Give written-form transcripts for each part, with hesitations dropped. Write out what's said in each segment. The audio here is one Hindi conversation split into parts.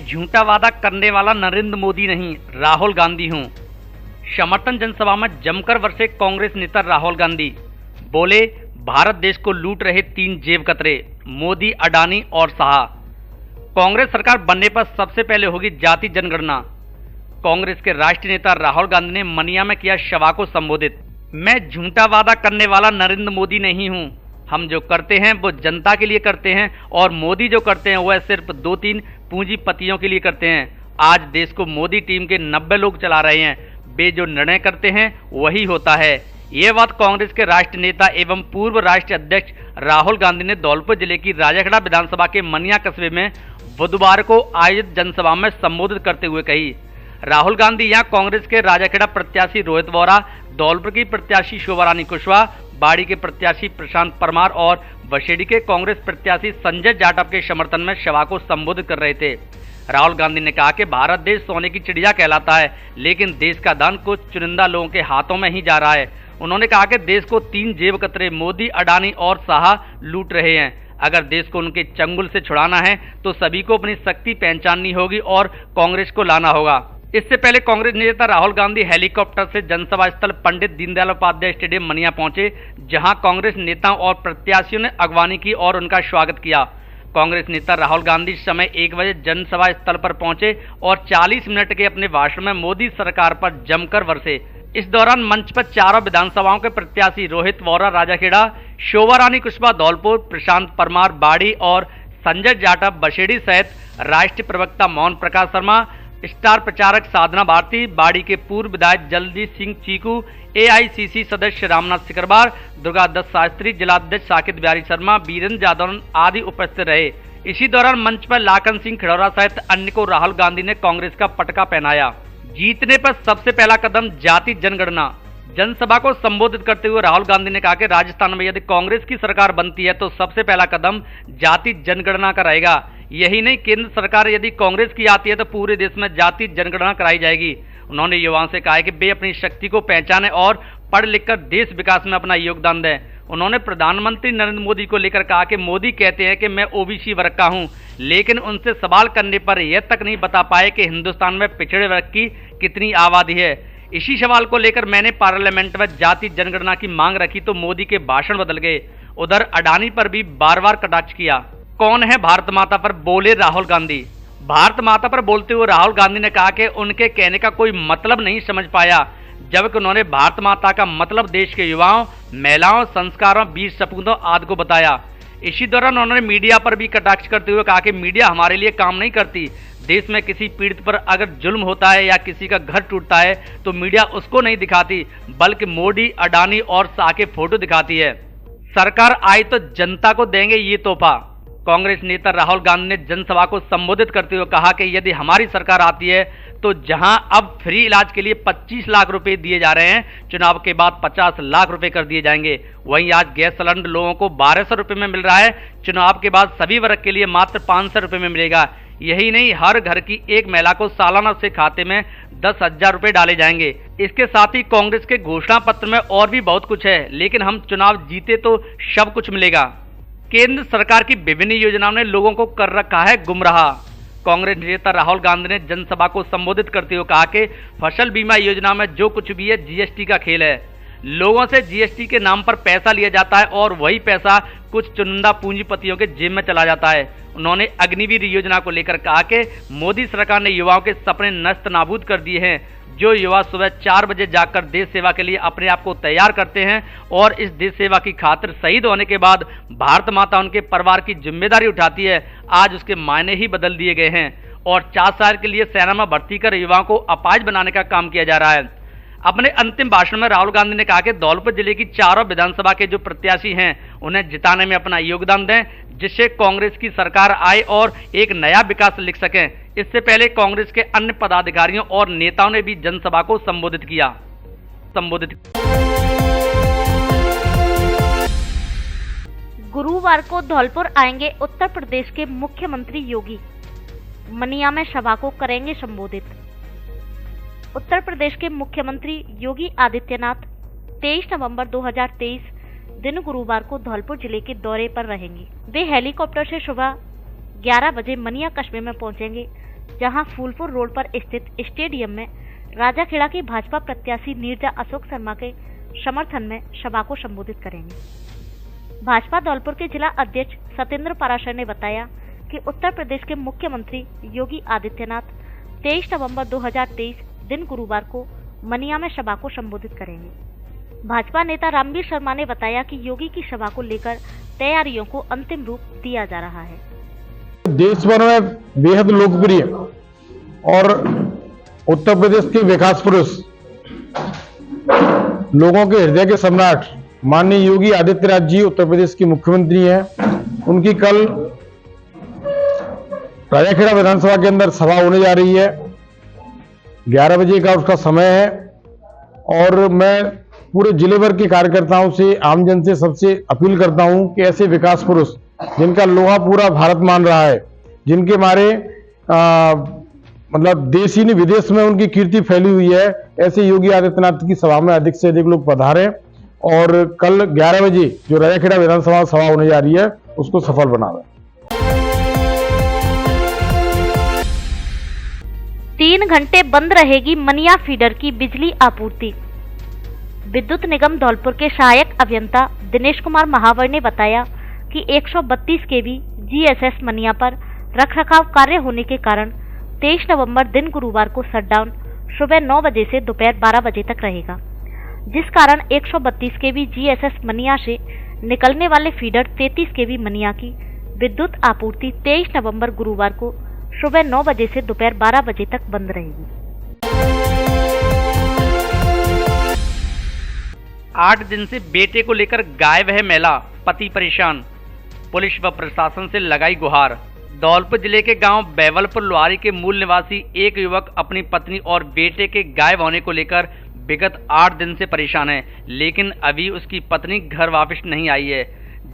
झूठा वादा करने वाला नरेंद्र मोदी नहीं, राहुल गांधी हूं। समर्थन जनसभा में जमकर बरसे कांग्रेस नेता राहुल गांधी। बोले, भारत देश को लूट रहे 3 जेब कतरे, मोदी, अडानी और शाह। कांग्रेस सरकार बनने पर सबसे पहले होगी जाति जनगणना। कांग्रेस के राष्ट्रीय नेता राहुल गांधी ने मनिया में किया सभा को संबोधित। मैं झूठा वादा करने वाला नरेंद्र मोदी नहीं हूं। हम जो करते हैं वो जनता के लिए करते हैं और मोदी जो करते हैं वह सिर्फ 2-3 पूंजीपतियों के लिए करते हैं। आज देश को मोदी टीम के 90 लोग चला रहे हैं। वे जो निर्णय करते हैं वही होता है। ये बात कांग्रेस के राष्ट्रीय नेता एवं पूर्व राष्ट्रीय अध्यक्ष राहुल गांधी ने धौलपुर जिले की राजाखेड़ा विधानसभा के मनिया कस्बे में बुधवार को आयोजित जनसभा में संबोधित करते हुए कही। राहुल गांधी यहां कांग्रेस के राजाखेड़ा प्रत्याशी रोहित वोरा, धौलपुर की प्रत्याशी शोभा रानी कुशवाहा, बाड़ी के प्रत्याशी प्रशांत परमार और बसेड़ी के कांग्रेस प्रत्याशी संजय जाटव के समर्थन में सभा को संबोधित कर रहे थे। राहुल गांधी ने कहा कि भारत देश सोने की चिड़िया कहलाता है, लेकिन देश का धन कुछ चुनिंदा लोगों के हाथों में ही जा रहा है। उन्होंने कहा कि देश को 3 जेब कतरे मोदी, अडानी और शाह लूट रहे हैं। अगर देश को उनके चंगुल से छुड़ाना है तो सभी को अपनी शक्ति पहचाननी होगी और कांग्रेस को लाना होगा। इससे पहले कांग्रेस नेता राहुल गांधी हेलीकॉप्टर से जनसभा स्थल पंडित दीनदयाल उपाध्याय स्टेडियम मनिया पहुंचे, जहां कांग्रेस नेताओं और प्रत्याशियों ने अगवानी की और उनका स्वागत किया। कांग्रेस नेता राहुल गांधी समय 1 बजे जनसभा स्थल पर पहुंचे और 40 मिनट के अपने भाषण में मोदी सरकार पर जमकर बरसे। इस दौरान मंच पर चारों विधानसभाओं के प्रत्याशी रोहित वोरा राजाखेड़ा, शोभा रानी कुशवाहा धौलपुर, प्रशांत परमार बाड़ी और संजय जाटव बसेड़ी सहित राष्ट्रीय प्रवक्ता मोहन प्रकाश शर्मा, स्टार प्रचारक साधना भारती, बाड़ी के पूर्व विधायक जगदीश सिंह चीकू, एआईसीसी सदस्य रामनाथ सिकरबार, दुर्गा दत्त शास्त्री, जिलाध्यक्ष साकेत बिहारी शर्मा, वीरेंद्र जादव आदि उपस्थित रहे। इसी दौरान मंच पर लाखन सिंह खिड़ौरा सहित अन्य को राहुल गांधी ने कांग्रेस का पटका पहनाया। जीतने पर सबसे पहला कदम जाति जनगणना। जनसभा को संबोधित करते हुए राहुल गांधी ने कहा कि राजस्थान में यदि कांग्रेस की सरकार बनती है तो सबसे पहला कदम जाति जनगणना का रहेगा। यही नहीं, केंद्र सरकार यदि कांग्रेस की आती है तो पूरे देश में जाति जनगणना कराई जाएगी। उन्होंने युवाओं से कहा कि वे अपनी शक्ति को पहचानें और पढ़ लिखकर देश विकास में अपना योगदान दें। उन्होंने प्रधानमंत्री नरेंद्र मोदी को लेकर कहा कि मोदी कहते हैं कि मैं ओबीसी वर्ग का हूं, लेकिन उनसे सवाल करने पर यह तक नहीं बता पाए कि हिंदुस्तान में पिछड़े वर्ग की कितनी आबादी है। इसी सवाल को लेकर मैंने पार्लियामेंट में जाति जनगणना की मांग रखी तो मोदी के भाषण बदल गए। उधर अडानी पर भी बार बार कटाक्ष किया। कौन है भारत माता पर बोले राहुल गांधी। भारत माता पर बोलते हुए राहुल गांधी ने कहा कि उनके कहने का कोई मतलब नहीं समझ पाया, जबकि उन्होंने भारत माता का मतलब देश के युवाओं, महिलाओं, संस्कारों, वीर सपूतों आदि को बताया। इसी दौरान उन्होंने मीडिया पर भी कटाक्ष करते हुए कहा कि मीडिया हमारे लिए काम नहीं करती। देश में किसी पीड़ित पर अगर जुल्म होता है या किसी का घर टूटता है तो मीडिया उसको नहीं दिखाती, बल्कि मोदी, अडानी और शाह के फोटो दिखाती है। सरकार आई तो जनता को देंगे ये तोहफा। कांग्रेस नेता राहुल गांधी ने जनसभा को संबोधित करते हुए कहा कि यदि हमारी सरकार आती है तो जहां अब फ्री इलाज के लिए 25 लाख रुपए दिए जा रहे हैं, चुनाव के बाद 50 लाख रुपए कर दिए जाएंगे। वहीं आज गैस सिलेंडर लोगों को 1200 रुपए में मिल रहा है, चुनाव के बाद सभी वर्ग के लिए मात्र 500 रुपए में मिलेगा। यही नहीं, हर घर की एक महिला को सालाना उसके खाते में 10,000 रुपए डाले जाएंगे। इसके साथ ही कांग्रेस के घोषणा पत्र में और भी बहुत कुछ है, लेकिन हम चुनाव जीते तो सब कुछ मिलेगा। केंद्र सरकार की विभिन्न योजनाओं ने लोगों को कर रखा है गुमराह। कांग्रेस नेता राहुल गांधी ने जनसभा को संबोधित करते हुए कहा कि फसल बीमा योजना में जो कुछ भी है जीएसटी का खेल है। लोगों से जीएसटी के नाम पर पैसा लिया जाता है और वही पैसा कुछ चुनिंदा पूंजीपतियों के जेब में चला जाता है। उन्होंने अग्निवीर योजना को लेकर कहा कि मोदी सरकार ने युवाओं के सपने नष्ट नाबूद कर दिए हैं। जो युवा सुबह 4 बजे जाकर देश सेवा के लिए अपने आप को तैयार करते हैं और इस देश सेवा की खातिर शहीद होने के बाद भारत माता उनके परिवार की जिम्मेदारी उठाती है, आज उसके मायने ही बदल दिए गए हैं और 4 साल के लिए सेना में भर्ती कर युवाओं को अपाहिज बनाने का काम किया जा रहा है। अपने अंतिम भाषण में राहुल गांधी ने कहा कि धौलपुर जिले की चारों विधानसभा के जो प्रत्याशी हैं उन्हें जिताने में अपना योगदान दें, जिससे कांग्रेस की सरकार आए और एक नया विकास लिख सकें। इससे पहले कांग्रेस के अन्य पदाधिकारियों और नेताओं ने भी जनसभा को संबोधित किया। गुरुवार को धौलपुर आएंगे उत्तर प्रदेश के मुख्यमंत्री योगी, मनिया में सभा को करेंगे संबोधित। उत्तर प्रदेश के मुख्यमंत्री योगी आदित्यनाथ 23 नवंबर 2023 दिन गुरुवार को धौलपुर जिले के दौरे पर रहेंगे। वे हेलीकॉप्टर से सुबह 11 बजे मनिया कस्बे में पहुंचेंगे, जहां फूलपुर रोड पर स्थित स्टेडियम में राजाखेड़ा की भाजपा प्रत्याशी नीरजा अशोक शर्मा के समर्थन में सभा को संबोधित करेंगे। भाजपा धौलपुर के जिला अध्यक्ष सत्येंद्र पाराशर ने बताया कि उत्तर प्रदेश के मुख्यमंत्री योगी आदित्यनाथ 23 नवंबर 2023 दिन गुरुवार को मनिया में सभा को संबोधित करेंगे। भाजपा नेता रामवीर शर्मा ने बताया कि योगी की सभा को लेकर तैयारियों को अंतिम रूप दिया जा रहा है। देश भर में बेहद लोकप्रिय और उत्तर प्रदेश के विकास पुरुष, लोगों के हृदय के सम्राट माननीय योगी आदित्यनाथ जी उत्तर प्रदेश के मुख्यमंत्री हैं। उनकी कल राजाखेड़ा विधानसभा के अंदर सभा होने जा रही है। 11 बजे का उसका समय है और मैं पूरे जिले भर के कार्यकर्ताओं से, आमजन से सबसे अपील करता हूं कि ऐसे विकास पुरुष जिनका लोहा पूरा भारत मान रहा है, जिनके मारे मतलब देश ही नहीं विदेश में उनकी कीर्ति फैली हुई है, ऐसे योगी आदित्यनाथ की सभा में अधिक से अधिक लोग पधारें और कल 11 बजे जो राजाखेड़ा विधानसभा सभा होने जा रही है उसको सफल बनावें। 3 घंटे बंद रहेगी मनिया फीडर की बिजली आपूर्ति। विद्युत निगम धौलपुर के सहायक अभियंता दिनेश कुमार महावर ने बताया कि 132 केवी जीएसएस मनिया पर रखरखाव कार्य होने के कारण 23 नवंबर दिन गुरुवार को शटडाउन सुबह 9 बजे से दोपहर 12 बजे तक रहेगा, जिस कारण 132 केवी जीएसएस मनिया से निकलने वाले फीडर 33 केवी मनिया की विद्युत आपूर्ति 23 नवंबर गुरुवार को सुबह 9 बजे से दोपहर 12 बजे तक बंद रहेगी। 8 दिन से बेटे को लेकर गायब है महिला, पति परेशान, पुलिस व प्रशासन से लगाई गुहार। धौलपुर जिले के गांव बैवलपुर लोहारी के मूल निवासी एक युवक अपनी पत्नी और बेटे के गायब होने को लेकर विगत 8 दिन से परेशान है, लेकिन अभी उसकी पत्नी घर वापस नहीं आई है,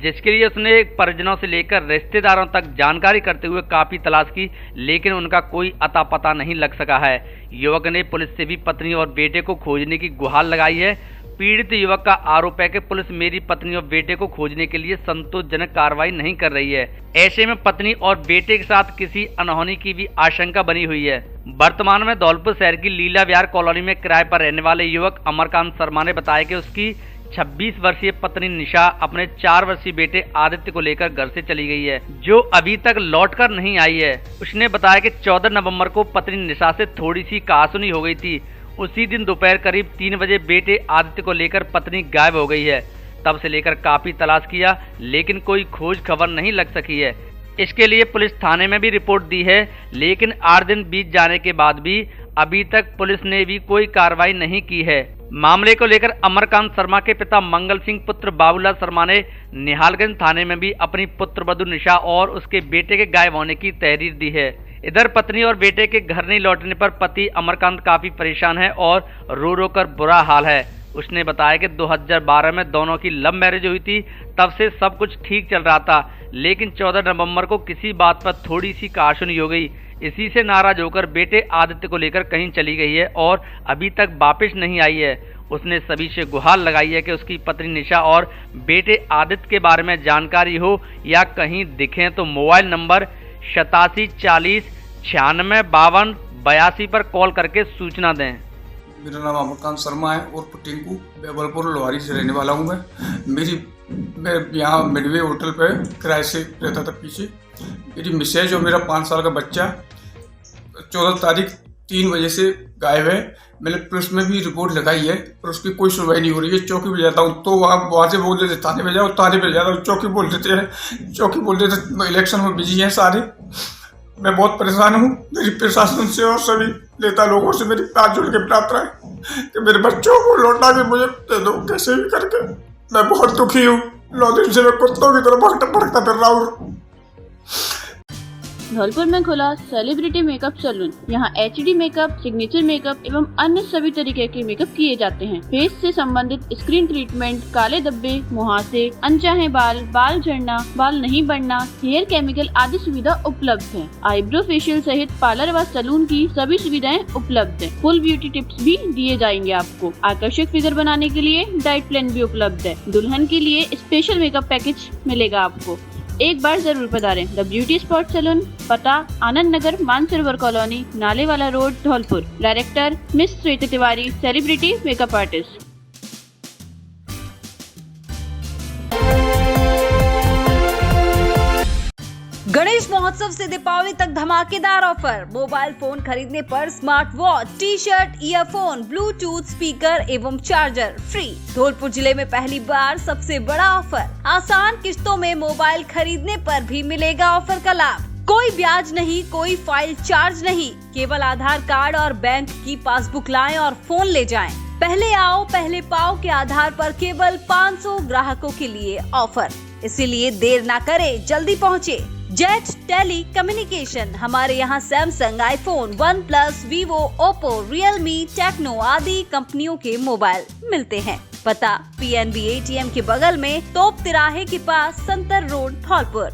जिसके लिए उसने परिजनों से लेकर रिश्तेदारों तक जानकारी करते हुए काफी तलाश की, लेकिन उनका कोई अता पता नहीं लग सका है। युवक ने पुलिस से भी पत्नी और बेटे को खोजने की गुहार लगाई है। पीड़ित युवक का आरोप है कि पुलिस मेरी पत्नी और बेटे को खोजने के लिए संतोषजनक कार्रवाई नहीं कर रही है। ऐसे में पत्नी और बेटे के साथ किसी अनहोनी की भी आशंका बनी हुई है। वर्तमान में धौलपुर शहर की लीला विहार कॉलोनी में किराए पर रहने वाले युवक अमरकांत शर्मा ने बताया कि उसकी 26 वर्षीय पत्नी निशा अपने 4 वर्षीय बेटे आदित्य को लेकर घर से चली गई है, जो अभी तक लौटकर नहीं आई है। उसने बताया कि 14 नवंबर को पत्नी निशा से थोड़ी सी कहासुनी हो गई थी। उसी दिन दोपहर करीब 3 बजे बेटे आदित्य को लेकर पत्नी गायब हो गई है। तब से लेकर काफी तलाश किया, लेकिन कोई खोज खबर नहीं लग सकी है। इसके लिए पुलिस थाने में भी रिपोर्ट दी है, लेकिन 8 दिन बीत जाने के बाद भी अभी तक पुलिस ने भी कोई कार्रवाई नहीं की है। मामले को लेकर अमरकांत शर्मा के पिता मंगल सिंह पुत्र बाबूलाल शर्मा ने निहालगंज थाने में भी अपनी पुत्रवधू निशा और उसके बेटे के गायब होने की तहरीर दी है। इधर पत्नी और बेटे के घर नहीं लौटने पर पति अमरकांत काफी परेशान है और रो रो कर बुरा हाल है। उसने बताया कि 2012 में दोनों की लव मैरिज हुई थी, तब से सब कुछ ठीक चल रहा था, लेकिन 14 नवंबर को किसी बात पर थोड़ी सी कहासुनी हो गई। इसी से नाराज होकर बेटे आदित्य को लेकर कहीं चली गई है और अभी तक वापस नहीं आई है। उसने सभी से गुहार लगाई है कि उसकी पत्नी निशा और बेटे आदित्य के बारे में जानकारी हो या कहीं दिखें तो मोबाइल नंबर 87 40 96 52 82 पर कॉल करके सूचना दें। मेरा नाम अमरकांत शर्मा है और टिंकू बैवलपुर लोहारी से रहने वाला हूँ। मैं यहाँ मिडवे होटल पे किराए से रहता था पीछे। मेरी मिसेज और मेरा 5 साल का बच्चा 14 तारीख 3 बजे से गायब है। मैंने पुलिस में भी रिपोर्ट लगाई है पर उसकी कोई सुनवाई नहीं हो रही है। चौकी पे जाता हूँ तो वहाँ से बोल देते थाने पे जाओ, थाने पे जाता हूँ चौकी बोल देते हैं, चौकी बोल देते इलेक्शन में बिजी हैं सारे। मैं बहुत परेशान हूँ। मेरी प्रशासन से और सभी नेता लोगों से मेरी हाथ जोड़ के प्रार्थना है कि मेरे बच्चों को लौटा के मुझे दे दो कैसे भी करके। मैं बहुत दुखी हूँ। 9 दिन से मैं कुत्तों की तरह भटकता फिर रहा हूँ। धौलपुर में खुला सेलिब्रिटी मेकअप सैलून। यहाँ HD मेकअप, सिग्नेचर मेकअप एवं अन्य सभी तरीके के मेकअप किए जाते हैं। फेस से संबंधित स्क्रीन ट्रीटमेंट, काले धब्बे, मुहासे, अनचाहे बाल, बाल झड़ना, बाल नहीं बढ़ना, हेयर केमिकल आदि सुविधा उपलब्ध है। आईब्रो फेशियल सहित पार्लर व सैलून की सभी सुविधाएं उपलब्ध है। फुल ब्यूटी टिप्स भी दिए जाएंगे आपको। आकर्षक फिगर बनाने के लिए डाइट प्लान भी उपलब्ध है। दुल्हन के लिए स्पेशल मेकअप पैकेज मिलेगा आपको। एक बार जरूर पधारें। द ब्यूटी स्पॉट सैलून, पता Anand Nagar, Mansarovar colony, Nalewala road, Dholpur. Director miss Shweta Tiwari, celebrity makeup artist. Ganesh Mahotsav से दीपावली तक धमाकेदार ऑफर। मोबाइल फोन खरीदने पर smart watch, T shirt, earphone, Bluetooth speaker एवं चार्जर फ्री। धौलपुर जिले में पहली बार सबसे बड़ा ऑफर। आसान किश्तों में मोबाइल खरीदने पर भी मिलेगा ऑफर का लाभ। कोई ब्याज नहीं, कोई फाइल चार्ज नहीं, केवल आधार कार्ड और बैंक की पासबुक लाएं और फोन ले जाएं। पहले आओ पहले पाओ के आधार पर केवल 500 ग्राहकों के लिए ऑफर, इसीलिए देर ना करें, जल्दी पहुँचे। जेट टेली कम्युनिकेशन, हमारे यहाँ Samsung, iPhone, OnePlus, Vivo, Oppo, Realme, Tecno आदि कंपनियों के मोबाइल मिलते हैं। पता पीएनबी एटीएम के बगल में, तोप तिराहे के पास, संतर रोड, धौलपुर।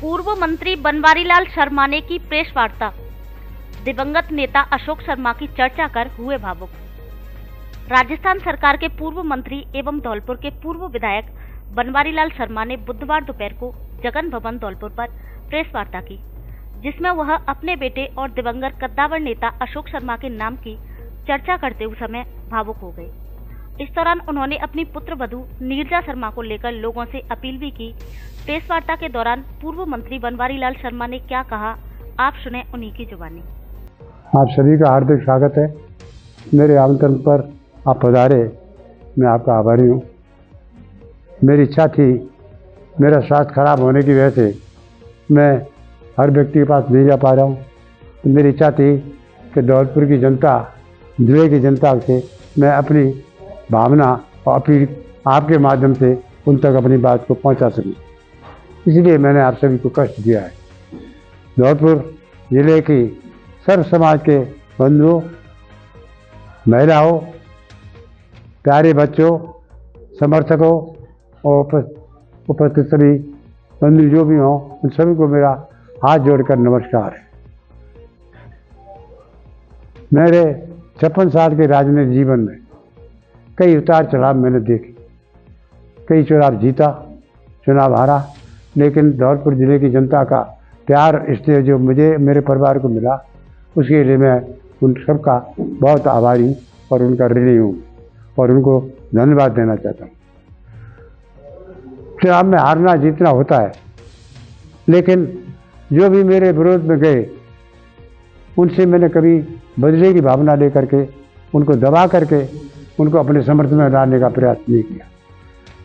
पूर्व मंत्री बनवारीलाल शर्माने की प्रेस वार्ता। दिवंगत नेता अशोक शर्मा की चर्चा कर हुए भावुक। राजस्थान सरकार के पूर्व मंत्री एवं धौलपुर के पूर्व विधायक बनवारीलाल शर्मा ने बुधवार दोपहर को जगन भवन धौलपुर पर प्रेस वार्ता की, जिसमें वह अपने बेटे और दिवंगत कद्दावर नेता अशोक शर्मा के नाम की चर्चा करते हुए समय भावुक हो गए। इस दौरान उन्होंने अपनी पुत्र वधू नीरजा शर्मा को लेकर लोगों से अपील भी की। प्रेस वार्ता के दौरान पूर्व मंत्री बनवारीलाल शर्मा ने क्या कहा, आप सुने उन्हीं की जुबानी। आप सभी का हार्दिक स्वागत है। मेरे आमंत्रण पर आप पधारे, मैं आपका आभारी हूँ। मेरी इच्छा थी, मेरा स्वास्थ्य खराब होने की वजह से मैं हर व्यक्ति के पास नहीं जा पा रहा हूँ, तो मेरी इच्छा थी कि धौलपुर की जनता, जिले की जनता से मैं अपनी भावना और अपील आपके माध्यम से उन तक अपनी बात को पहुँचा सकूँ, इसलिए मैंने आप सभी को कष्ट दिया है। धौलपुर जिले की सर्व समाज के बंधुओं, महिलाओं, प्यारे बच्चों, समर्थकों और उपस्थित सभी बंधु जो भी हों, उन सभी को मेरा हाथ जोड़कर नमस्कार है। मेरे 56 साल के राजनीतिक जीवन में कई उतार चढ़ाव मैंने देखे, कई चुनाव जीता, चुनाव हारा, लेकिन धौलपुर जिले की जनता का प्यार, इसलिए जो मुझे मेरे परिवार को मिला, उसके लिए मैं उन सबका बहुत आभारी और उनका ऋणी हूँ और उनको धन्यवाद देना चाहता हूँ। चुनाव में हारना जीतना होता है, लेकिन जो भी मेरे विरोध में गए उनसे मैंने कभी बदले की भावना लेकर के, उनको दबा करके उनको अपने समर्थन में डालने का प्रयास नहीं किया।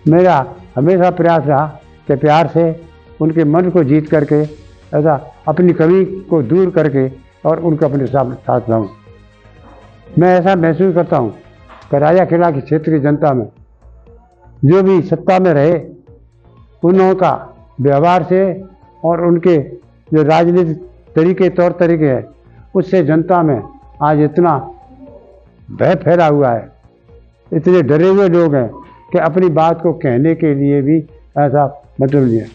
मेरा हमेशा प्रयास रहा कि प्यार से उनके मन को जीत करके, ऐसा अपनी कमी को दूर करके और उनको अपने साथ लाऊं। मैं ऐसा महसूस करता हूं कि राजा किला के क्षेत्र की जनता में जो भी सत्ता में रहे, उन्हों का व्यवहार से और उनके जो राजनीतिक तरीके, तौर तरीके हैं, उससे जनता में आज इतना भय फैला हुआ है, इतने डरे हुए लोग हैं कि अपनी बात को कहने के लिए भी ऐसा मतलब नहीं है।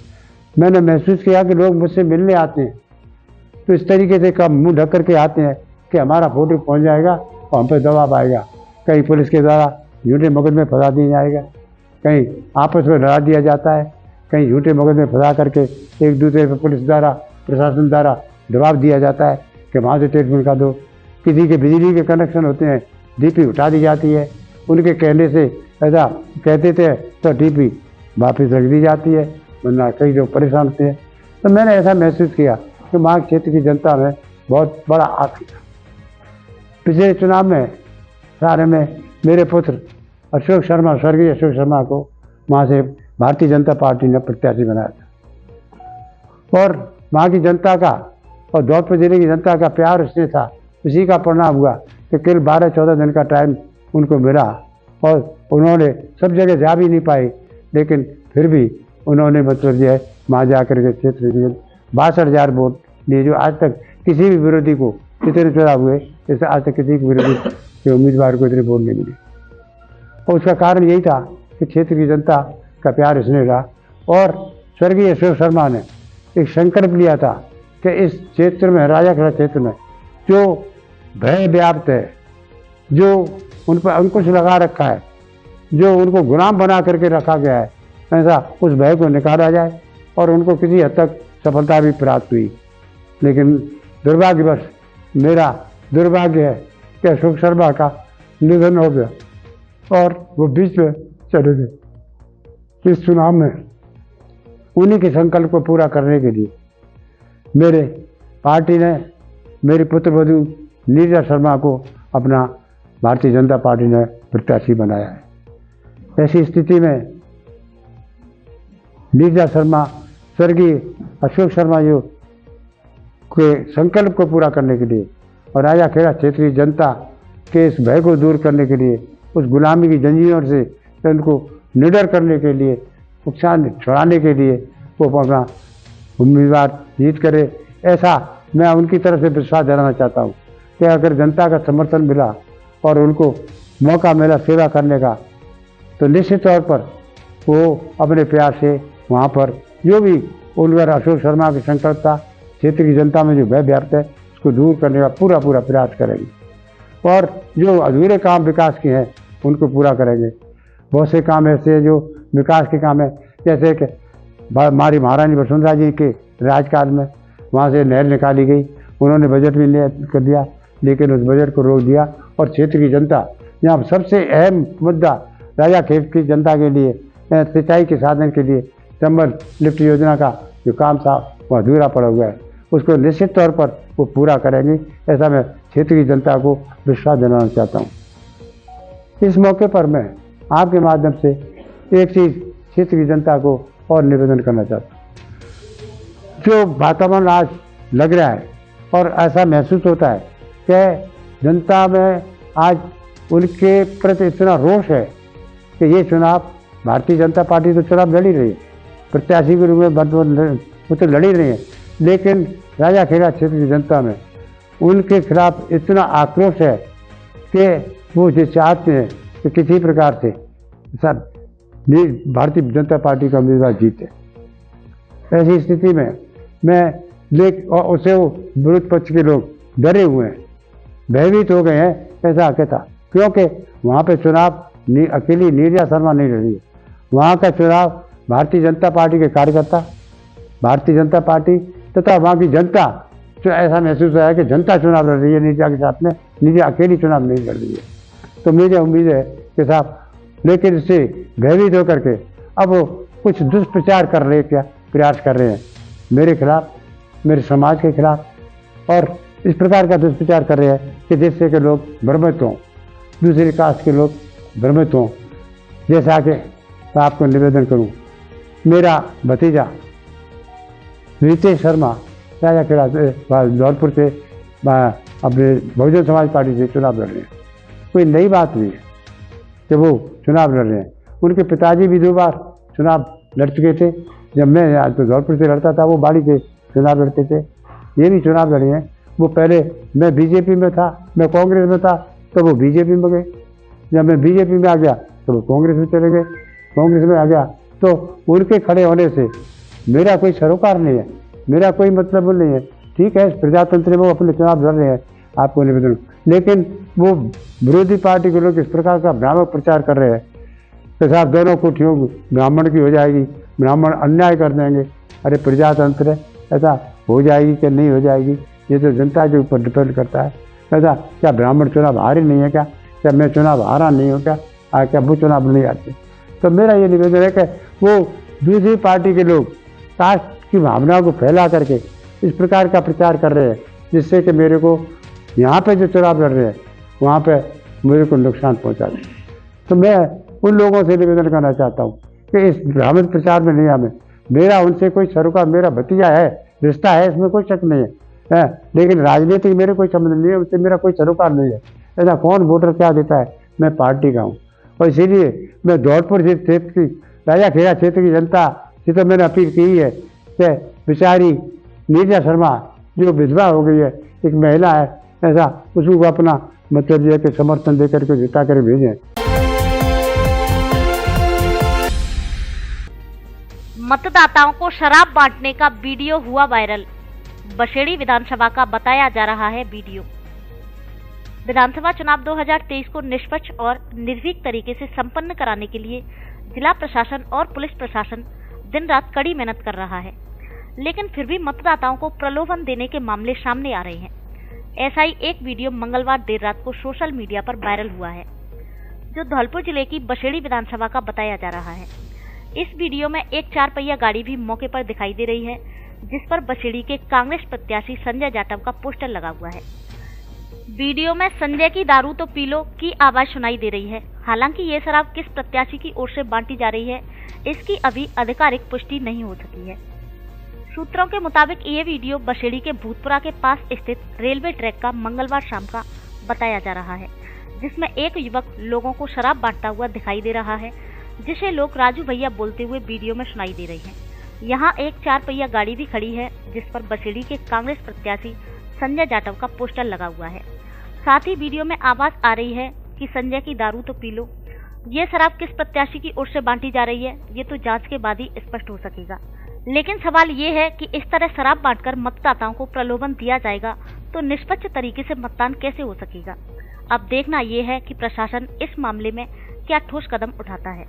मैंने महसूस किया कि लोग मुझसे मिलने आते हैं तो इस तरीके से कम मुंह ढक करके आते हैं कि हमारा फोटो पहुंच जाएगा और हम पर दबाव आएगा, कहीं पुलिस के द्वारा झूठे मुकदमे फंसा दिया जाएगा, कहीं आपस में लड़ा दिया जाता है, कहीं झूठे मुकदमे फंसा करके एक दूसरे पर पुलिस द्वारा, प्रशासन द्वारा दबाव दिया जाता है कि वहाँ से ट्रीटमेंट का दो। किसी के बिजली के कनेक्शन होते हैं, डीपी उठा दी जाती है, उनके कहने से ऐसा कहते थे तो डीपी वापस रख दी जाती है, वरना कई लोग परेशान होते हैं। तो मैंने ऐसा महसूस किया कि वहाँ क्षेत्र की जनता में बहुत बड़ा आतंक था। पिछले चुनाव में सारे में मेरे पुत्र अशोक शर्मा, स्वर्गीय अशोक शर्मा को वहाँ से भारतीय जनता पार्टी ने प्रत्याशी बनाया था और वहाँ की जनता का और धौलपुर जिले की जनता का प्यार उसने था। इसी का परिणाम हुआ कि केवल 12-14 दिन का टाइम उनको मिला और उन्होंने सब जगह जा भी नहीं पाए, लेकिन फिर भी उन्होंने मतलब जो है वहाँ जाकर के क्षेत्र में 62,000 वोट लिए, जो आज तक किसी भी विरोधी को, इतने चुनाव हुए जैसे आज तक किसी विरोधी के उम्मीदवार को इतने वोट नहीं मिले। और उसका कारण यही था कि क्षेत्र की जनता का प्यार इसने रहा। और स्वर्गीय अशोक शर्मा ने एक संकल्प लिया था कि इस क्षेत्र में, राजा किला क्षेत्र में जो भय व्याप्त है, जो उन पर अंकुश लगा रखा है, जो उनको गुलाम बना करके रखा गया है, ऐसा उस भय को निकाला जाए और उनको किसी हद तक सफलता भी प्राप्त हुई। लेकिन दुर्भाग्यवश मेरा दुर्भाग्य है कि अशोक शर्मा का निधन हो गया और वो बीच में चले गए। इस चुनाव में उन्हीं के संकल्प को पूरा करने के लिए मेरे पार्टी ने मेरी पुत्रवधू नीरजा शर्मा को अपना भारतीय जनता पार्टी ने प्रत्याशी बनाया है। ऐसी स्थिति में नीरजा शर्मा स्वर्गीय अशोक शर्मा जी के संकल्प को पूरा करने के लिए और राजा खेड़ा क्षेत्रीय जनता के इस भय को दूर करने के लिए, उस गुलामी की जंजीरों से उनको निडर करने के लिए, नुकसान छुड़ाने के लिए वो अपना उम्मीदवार जीत करे, ऐसा मैं उनकी तरफ से विश्वास दिलाना चाहता हूँ कि अगर जनता का समर्थन मिला और उनको मौका मिला सेवा करने का, तो निश्चित तौर पर वो अपने प्यार से वहाँ पर जो भी उनका अशोक शर्मा की संकल्प था, क्षेत्र की जनता में जो भय व्याप्त है उसको दूर करने का पूरा प्रयास करेंगे और जो अधूरे काम विकास के हैं उनको पूरा करेंगे। बहुत से काम ऐसे हैं जो विकास के काम है, जैसे कि हमारी महारानी वसुंधरा जी के राजकाल में वहाँ से नहर निकाली गई, उन्होंने बजट भी कर दिया, लेकिन उस बजट को रोक दिया और क्षेत्र की जनता, यहाँ सबसे अहम मुद्दा राजा खेत की जनता के लिए सिंचाई के साधन के लिए चंबल लिफ्ट योजना का जो काम था वो अधूरा पड़ा हुआ है, उसको निश्चित तौर पर वो पूरा करेंगे, ऐसा मैं क्षेत्र की जनता को विश्वास दिलाना चाहता हूँ। इस मौके पर मैं आपके माध्यम से एक चीज़ क्षेत्र की जनता को और निवेदन करना चाहता हूँ। जो वातावरण आज लग रहा है और ऐसा महसूस होता है कि जनता में आज उनके प्रति इतना रोष है कि ये चुनाव, भारतीय जनता पार्टी तो चुनाव लड़ ही रही है, प्रत्याशी के रूप में वो तो लड़ ही रही है, लेकिन राजा खेड़ा क्षेत्र की जनता में उनके खिलाफ इतना आक्रोश है कि वो जो चाहते हैं कि किसी प्रकार से सर भारतीय जनता पार्टी का उम्मीदवार जीते। ऐसी स्थिति में मैं और उसे वो विरोध पक्ष के लोग डरे हुए हैं, भयभीत हो गए हैं, ऐसा कहता, क्योंकि वहाँ पे चुनाव अकेली नीरजा शर्मा नहीं लड़ रही है, वहाँ का चुनाव भारतीय जनता पार्टी के कार्यकर्ता, भारतीय जनता पार्टी तथा वहाँ की जनता, तो ऐसा महसूस हुआ है कि जनता चुनाव लड़ रही है नीरजा के साथ में, नीरजा अकेली चुनाव नहीं लड़ रही है। तो मुझे उम्मीद है कि साहब, लेकिन इससे भयभीत होकर के अब वो कुछ दुष्प्रचार कर रहे, क्या प्रयास कर रहे हैं मेरे खिलाफ, मेरे समाज के खिलाफ, और इस प्रकार का दुष्प्रचार कर रहे हैं कि जिससे कि लोग भ्रमित हों, दूसरी कास्ट के लोग भ्रमित हों। जैसा कि मैं आपको निवेदन करूं, मेरा भतीजा रितेश शर्मा राजा खेड़ा धौलपुर से अपने बहुजन समाज पार्टी से चुनाव लड़ रहे हैं, कोई नई बात नहीं है कि वो चुनाव लड़ रहे हैं। उनके पिताजी भी 2 बार चुनाव लड़ चुके थे, जब मैं तो धौलपुर से लड़ता था वो बाड़ी से चुनाव लड़ते थे, ये भी चुनाव लड़े हैं। वो पहले मैं बीजेपी में था, मैं कांग्रेस में था, तो वो बीजेपी में गए, जब मैं बीजेपी में आ गया तो वो कांग्रेस में चले गए, कांग्रेस में आ गया तो उनके खड़े होने से मेरा कोई सरोकार नहीं है, मेरा कोई मतलब नहीं है। ठीक है, प्रजातंत्र में वो अपने चुनाव लड़ रहे हैं, आपको निवेदन, लेकिन वो विरोधी पार्टी के लोग इस प्रकार का भ्रामक प्रचार कर रहे हैं कि साहब दोनों कुटियों ब्राह्मण की हो जाएगी, ब्राह्मण अन्याय कर देंगे। अरे प्रजातंत्र है, ऐसा हो जाएगी कि नहीं हो जाएगी ये तो जनता के ऊपर डिपेंड करता है। ऐसा क्या ब्राह्मण चुनाव हारे नहीं है क्या मैं चुनाव हारा नहीं हूँ क्या वो चुनाव नहीं आते? तो मेरा ये निवेदन है कि वो दूसरी पार्टी के लोग कास्ट की भावनाओं को फैला करके इस प्रकार का प्रचार कर रहे हैं, जिससे कि मेरे को यहाँ पे जो चुनाव लड़ रहे हैं वहाँ पे मेरे को नुकसान पहुँचा दें। तो मैं उन लोगों से निवेदन करना चाहता हूँ कि इस भ्रामक प्रचार में नहीं आवे। मेरा उनसे कोई सरोकार, मेरा भतीजा है, रिश्ता है, इसमें कोई शक नहीं है, लेकिन राजनीतिक मेरे कोई संबंध नहीं है, उससे मेरा कोई सरोकार नहीं है। ऐसा कौन वोटर क्या देता है, मैं पार्टी का हूँ। और इसीलिए मैं धौलपुर क्षेत्र की, राजा खेड़ा क्षेत्र की जनता से तो मैंने अपील की है कि बेचारी नीरजा शर्मा जो विधवा हो गई है, एक महिला है, ऐसा उसको अपना मतलब यह कि समर्थन देकर के जिता कर भेजें। मतदाताओं को शराब बांटने का वीडियो हुआ वायरल। बशेड़ी विधानसभा का बताया जा रहा है वीडियो। विधानसभा चुनाव 2023 को निष्पक्ष और निर्भीक तरीके से संपन्न कराने के लिए जिला प्रशासन और पुलिस प्रशासन दिन रात कड़ी मेहनत कर रहा है, लेकिन फिर भी मतदाताओं को प्रलोभन देने के मामले सामने आ रहे हैं। ऐसा ही एक वीडियो मंगलवार देर रात को सोशल मीडिया पर वायरल हुआ है, जो धौलपुर जिले की बसेड़ी विधानसभा का बताया जा रहा है। इस वीडियो में एक 4 पहिया गाड़ी भी मौके पर दिखाई दे रही है, जिस पर बसेड़ी के कांग्रेस प्रत्याशी संजय जाटव का पोस्टर लगा हुआ है। वीडियो में संजय की दारू तो पी लो की आवाज सुनाई दे रही है। हालांकि ये शराब किस प्रत्याशी की ओर से बांटी जा रही है, इसकी अभी आधिकारिक पुष्टि नहीं हो सकी है। सूत्रों के मुताबिक ये वीडियो बसेड़ी के भूतपुरा के पास स्थित रेलवे ट्रैक का मंगलवार शाम का बताया जा रहा है, जिसमें एक युवक लोगों को शराब बांटता हुआ दिखाई दे रहा है, जिसे लोग राजू भैया बोलते हुए वीडियो में सुनाई दे रही है। यहाँ एक 4 पहिया गाड़ी भी खड़ी है, जिस पर बसेड़ी के कांग्रेस प्रत्याशी संजय जाटव का पोस्टर लगा हुआ है। साथ ही वीडियो में आवाज आ रही है कि संजय की दारू तो पी लो। ये शराब किस प्रत्याशी की ओर से बांटी जा रही है, ये तो जांच के बाद ही स्पष्ट हो सकेगा। लेकिन सवाल ये है कि इस तरह शराब बांटकर मतदाताओं को प्रलोभन दिया जाएगा तो निष्पक्ष तरीके से मतदान कैसे हो सकेगा। अब देखना ये है कि प्रशासन इस मामले में क्या ठोस कदम उठाता है।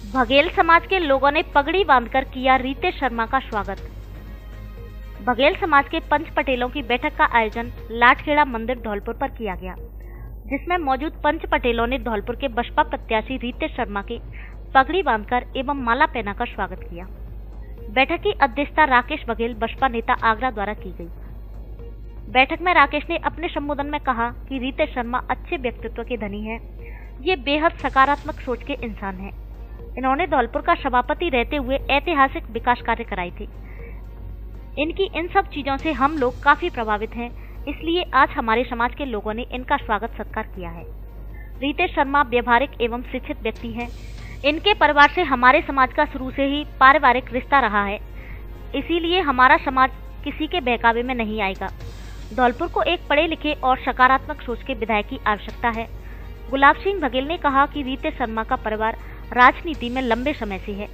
बघेल समाज के लोगों ने पगड़ी बांधकर किया रितेश शर्मा का स्वागत। बघेल समाज के पंच पटेलों की बैठक का आयोजन लाठखेड़ा मंदिर धौलपुर पर किया गया, जिसमें मौजूद पंच पटेलों ने धौलपुर के बसपा प्रत्याशी रितेश शर्मा के पगड़ी बांधकर एवं माला पहनाकर स्वागत किया। बैठक की अध्यक्षता राकेश बघेल बसपा नेता आगरा द्वारा की गई। बैठक में राकेश ने अपने संबोधन में कहा कि रितेश शर्मा अच्छे व्यक्तित्व के धनी है, ये बेहद सकारात्मक सोच के इंसान है। इन्होंने धौलपुर का सभापति रहते हुए ऐतिहासिक विकास कार्य कराए थे। इनकी इन सब चीजों से हम लोग काफी प्रभावित हैं, इसलिए आज हमारे समाज के लोगों ने इनका स्वागत सत्कार किया है। रितेश शर्मा व्यवहारिक एवं शिक्षित व्यक्ति हैं। इनके परिवार से हमारे समाज का शुरू से ही पारिवारिक रिश्ता रहा है, इसीलिए हमारा समाज किसी के बहकावे में नहीं आएगा। धौलपुर को एक पढ़े लिखे और सकारात्मक सोच के विधायक की आवश्यकता है। गुलाब सिंह बघेल ने कहा कि रितेश शर्मा का परिवार राजनीति में लंबे समय से है,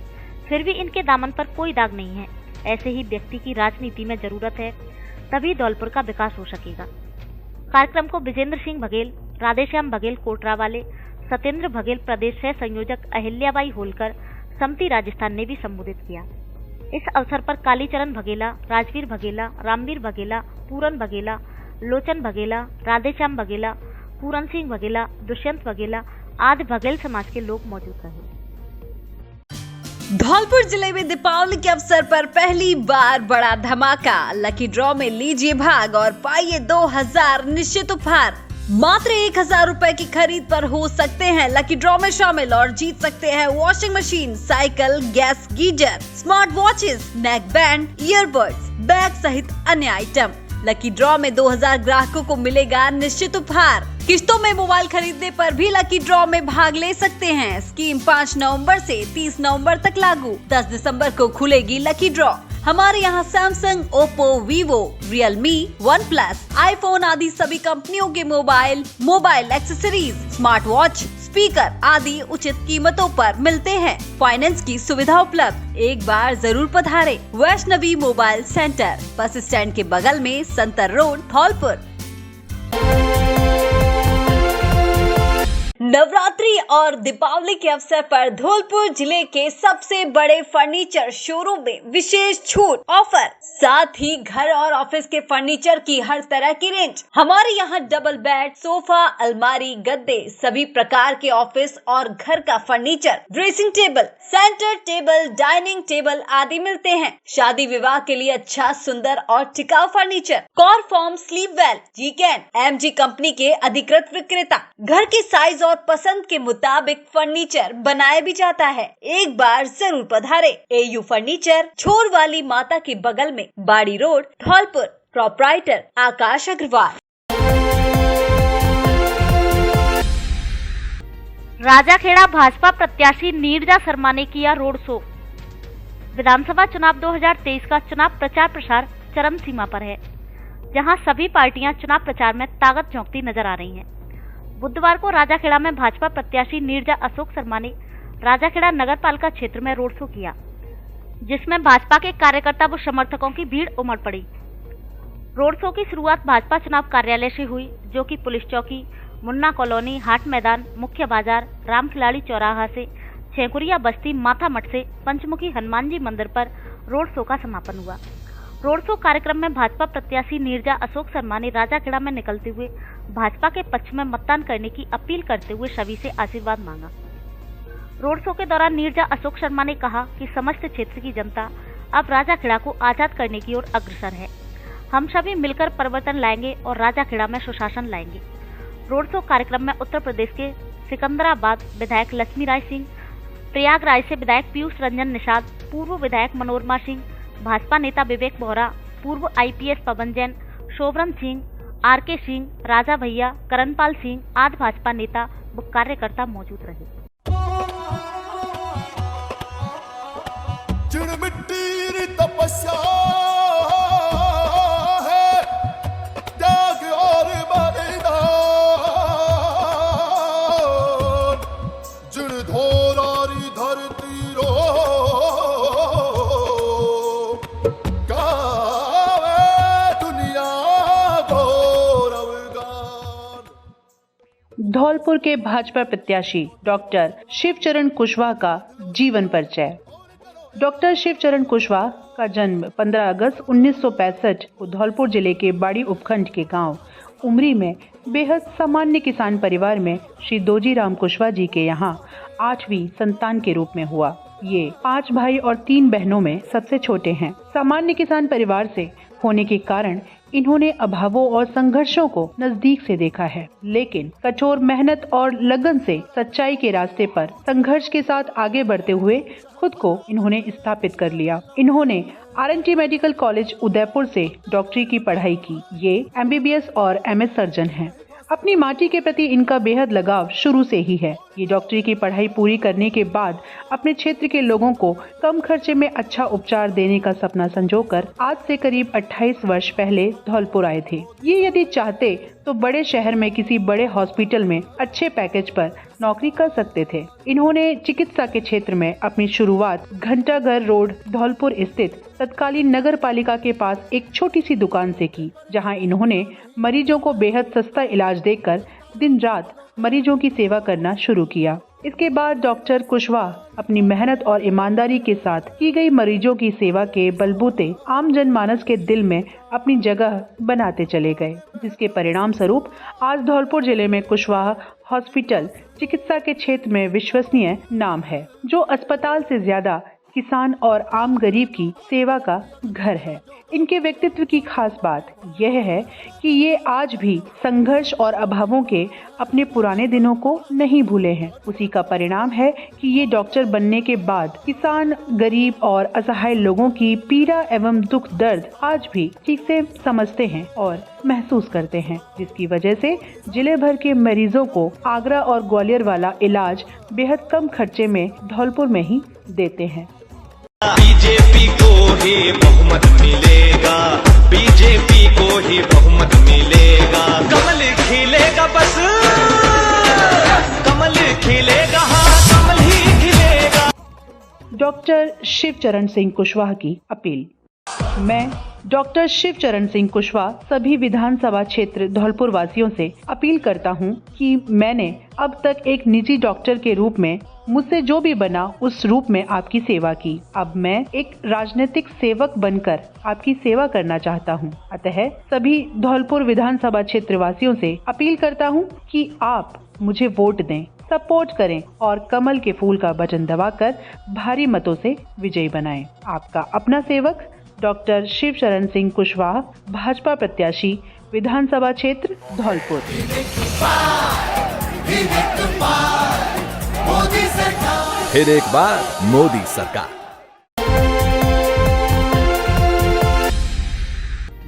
फिर भी इनके दामन पर कोई दाग नहीं है। ऐसे ही व्यक्ति की राजनीति में जरूरत है, तभी धौलपुर का विकास हो सकेगा। कार्यक्रम को विजेंद्र सिंह बघेल, राधेश्याम बघेल कोटरावाले, सत्येंद्र बघेल प्रदेश सह संयोजक अहिल्याबाई होलकर, समती राजस्थान ने भी संबोधित किया। इस अवसर पर कालीचरण बघेला, राजवीर बघेला, रामवीर बघेला, पूरन बघेला, लोचन बघेला, राधेश्याम बघेला, पूरन सिंह बघेला, दुष्यंत बघेला आदि बघेल समाज के लोग मौजूद रहे। धौलपुर जिले में दीपावली के अवसर पर पहली बार बड़ा धमाका। लकी ड्रॉ में लीजिए भाग और पाइए 2000 निश्चित उपहार। मात्र 1000 रुपए की खरीद पर हो सकते हैं लकी ड्रॉ में शामिल और जीत सकते हैं washing machine, cycle, gas geyser, smart watches, neck band, earbuds, bag सहित अन्य आइटम। लकी ड्रॉ में 2000 ग्राहकों को मिलेगा निश्चित उपहार। किस्तों में मोबाइल खरीदने पर भी लकी ड्रॉ में भाग ले सकते हैं। स्कीम 5 नवंबर से 30 नवंबर तक लागू। 10 दिसंबर को खुलेगी लकी ड्रॉ। हमारे यहाँ Samsung, Oppo, Vivo, Realme, one plus, iPhone आदि सभी कंपनियों के mobile accessories, smart watch, speaker आदि उचित कीमतों पर मिलते हैं। फाइनेंस की सुविधा उपलब्ध। एक बार जरूर पधारें। Vaishnavi mobile centre, bus stand के बगल में, संतर रोड, धौलपुर। नवरात्रि और दीपावली के अवसर पर धौलपुर जिले के सबसे बड़े फर्नीचर शोरूम में विशेष छूट ऑफर, साथ ही घर और ऑफिस के फर्नीचर की हर तरह की रेंज। हमारे यहाँ डबल बेड, सोफा, अलमारी, गद्दे, सभी प्रकार के ऑफिस और घर का furniture, dressing table, centre table, dining table आदि मिलते हैं। शादी विवाह के लिए अच्छा, सुंदर और टिकाऊ फर्नीचर। कॉरफॉर्म, स्लीप वेल, जीकेन, एमजी कंपनी के अधिकृत विक्रेता। घर के साइज और पसंद के मुताबिक फर्नीचर बनाया भी जाता है। एक बार जरूर पधारे। एयू फर्नीचर, छोर वाली माता के बगल में, बाड़ी रोड, धौलपुर। प्रोप्राइटर आकाश अग्रवाल। राजाखेड़ा भाजपा प्रत्याशी नीरजा शर्मा ने किया रोड शो। विधानसभा चुनाव 2023 का चुनाव प्रचार प्रसार चरम सीमा पर है, जहां सभी पार्टियां चुनाव प्रचार में ताकत झोंकती नजर आ रही हैं। बुधवार को राजाखेड़ा में भाजपा प्रत्याशी नीरजा अशोक शर्मा ने राजाखेड़ा नगर पालिका क्षेत्र में रोड शो किया। जिसमें भाजपा के कार्यकर्ता व समर्थकों की भीड़ उमड़ पड़ी। रोड शो की शुरुआत भाजपा चुनाव कार्यालय से हुई, जो कि पुलिस चौकी, मुन्ना कॉलोनी, हाट मैदान, मुख्य बाजार, राम खिलाड़ी चौराहा से, छेकुरिया बस्ती, माथा मठ से पंचमुखी हनुमान जी मंदिर पर रोड शो का समापन हुआ। रोड शो कार्यक्रम में भाजपा प्रत्याशी नीरजा अशोक शर्मा ने राजाखेड़ा में निकलते हुए भाजपा के पक्ष में मतदान करने की अपील करते हुए सभी से आशीर्वाद मांगा। रोड शो के दौरान नीरजा अशोक शर्मा ने कहा कि समस्त क्षेत्र की जनता अब राजाखेड़ा को आजाद करने की ओर अग्रसर है। हम सभी मिलकर परिवर्तन लाएंगे और राजाखेड़ा में सुशासन लाएंगे। रोड शो कार्यक्रम में उत्तर प्रदेश के सिकंदराबाद विधायक लक्ष्मी राय सिंह, प्रयागराज से विधायक पीयूष रंजन निषाद, पूर्व विधायक मनोरमा सिंह, भाजपा नेता विवेक बोहरा, पूर्व आईपीएस पवन जैन, शोभरन सिंह, आरके सिंह, राजा भैया, करणपाल सिंह आदि भाजपा नेता व कार्यकर्ता मौजूद रहे। तपस्या है, त्याग और बलिदान, जिण धोरारी धरती रो गावे दुनिया गौरवगान। धौलपुर के भाजपा प्रत्याशी डॉक्टर शिवचरण कुशवाहा का जीवन परिचय। डॉक्टर शिवचरण कुशवाहा का जन्म 15 अगस्त 1965 को धौलपुर जिले के बाड़ी उपखंड के गांव उमरी में बेहद सामान्य किसान परिवार में श्री दोजी राम कुशवाहा जी के यहाँ 8वीं संतान के रूप में हुआ। ये 5 भाई और 3 बहनों में सबसे छोटे हैं। सामान्य किसान परिवार से होने के कारण इन्होंने अभावों और संघर्षों को नजदीक से देखा है, लेकिन कठोर मेहनत और लगन से सच्चाई के रास्ते पर संघर्ष के साथ आगे बढ़ते हुए खुद को इन्होंने स्थापित कर लिया। इन्होंने RNT मेडिकल कॉलेज उदयपुर से डॉक्टरी की पढ़ाई की। ये MBBS और MS सर्जन हैं। अपनी माटी के प्रति इनका बेहद लगाव शुरू से ही है। ये डॉक्टरी की पढ़ाई पूरी करने के बाद अपने क्षेत्र के लोगों को कम खर्चे में अच्छा उपचार देने का सपना संजोकर आज से करीब 28 वर्ष पहले धौलपुर आए थे। ये यदि चाहते तो बड़े शहर में किसी बड़े हॉस्पिटल में अच्छे पैकेज पर नौकरी कर सकते थे। इन्होंने चिकित्सा के क्षेत्र में अपनी शुरुआत घंटाघर रोड धौलपुर स्थित तत्कालीन नगर पालिका के पास एक छोटी सी दुकान से की, जहां इन्होंने मरीजों को बेहद सस्ता इलाज देकर दिन रात मरीजों की सेवा करना शुरू किया। इसके बाद डॉक्टर कुशवाहा अपनी मेहनत और ईमानदारी के साथ की गई मरीजों की सेवा के बलबूते आम जनमानस के दिल में अपनी जगह बनाते चले गए, जिसके परिणाम स्वरूप आज धौलपुर जिले में कुशवाहा हॉस्पिटल चिकित्सा के क्षेत्र में विश्वसनीय नाम है, जो अस्पताल से ज्यादा किसान और आम गरीब की सेवा का घर है। इनके व्यक्तित्व की खास बात यह है कि ये आज भी संघर्ष और अभावों के अपने पुराने दिनों को नहीं भूले हैं। उसी का परिणाम है कि ये डॉक्टर बनने के बाद किसान, गरीब और असहाय लोगों की पीड़ा एवं दुख दर्द आज भी ठीक से समझते हैं और महसूस करते हैं, जिसकी वजह से जिले भर के मरीजों को आगरा और ग्वालियर वाला इलाज बेहद कम खर्चे में धौलपुर में ही देते हैं। बीजेपी को ही बहुमत मिलेगा, बीजेपी को ही बहुमत मिलेगा। कमल खिलेगा, बस कमल खिलेगा, हाँ कमल ही खिलेगा। डॉक्टर शिवचरण सिंह कुशवाहा की अपील। मैं डॉक्टर शिवचरण सिंह कुशवाहा सभी विधानसभा क्षेत्र धौलपुर वासियों से अपील करता हूं कि मैंने अब तक एक निजी डॉक्टर के रूप में मुझसे जो भी बना उस रूप में आपकी सेवा की। अब मैं एक राजनीतिक सेवक बनकर आपकी सेवा करना चाहता हूं। अतः सभी धौलपुर विधानसभा क्षेत्र वासियों से अपील करता हूं कि आप मुझे वोट दें, सपोर्ट करें और कमल के फूल का बटन दबाकर भारी मतों से विजयी बनाएं। आपका अपना सेवक डॉक्टर शिवचरण सिंह कुशवाहा, भाजपा प्रत्याशी, विधानसभा क्षेत्र धौलपुर। फिर एक बार मोदी सरकार।